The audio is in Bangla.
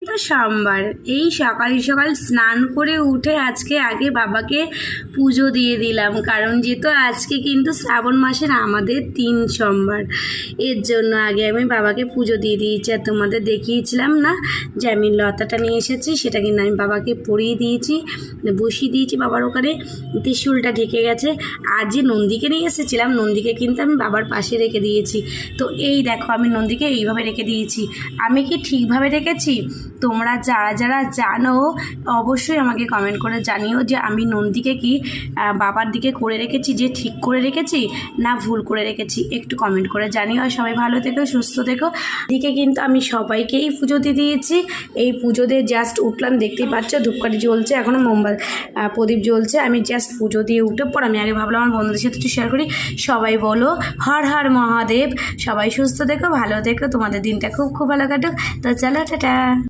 তো সোমবার এই সকাল সকাল স্নান করে উঠে আজকে আগে বাবাকে পুজো দিয়ে দিলাম, কারণ যেহেতু আজকে কিন্তু শ্রাবণ মাসের আমাদের 3 সোমবার, এর জন্য আগে আমি বাবাকে পুজো দিয়ে দিয়েছি। আর তোমাদের দেখিয়েছিলাম না যে আমি লতাটা নিয়ে এসেছি, সেটা কিন্তু আমি বাবাকে পরিয়ে দিয়েছি, বসিয়ে দিয়েছি বাবার ওখানে, ত্রিশূলটা ঢেকে গেছে। আর যে নন্দীকে নিয়ে এসেছিলাম, নন্দীকে কিন্তু আমি বাবার পাশে রেখে দিয়েছি। তো এই দেখো আমি নন্দীকে এইভাবে রেখে দিয়েছি। আমি কি ঠিকভাবে রেখেছি? তোমরা যারা যারা জানো অবশ্যই আমাকে কমেন্ট করে জানিও যে আমি নন্দীকে কি বাবার দিকে করে রেখেছি, যে ঠিক করে রেখেছি না ভুল করে রেখেছি, একটু কমেন্ট করে জানিও। আর সবাই ভালো থেকো, সুস্থ থেকো। এদিকে কিন্তু আমি সবাইকেই পুজো দিয়ে দিয়েছি। এই পুজো দিয়ে জাস্ট উঠলাম, দেখতেই পাচ্ছ ধূপকাঠি জ্বলছে, এখনও প্রদীপ জ্বলছে। আমি জাস্ট পুজো দিয়ে উঠে পর আমি আগে ভাবলাম আমার বন্ধুদের সাথে একটু শেয়ার করি। সবাই বলো হর হর মহাদেব। সবাই সুস্থ থেকো, ভালো থেকো, তোমাদের দিনটা খুব খুব ভালো কাটুক। তো চলো টাটা।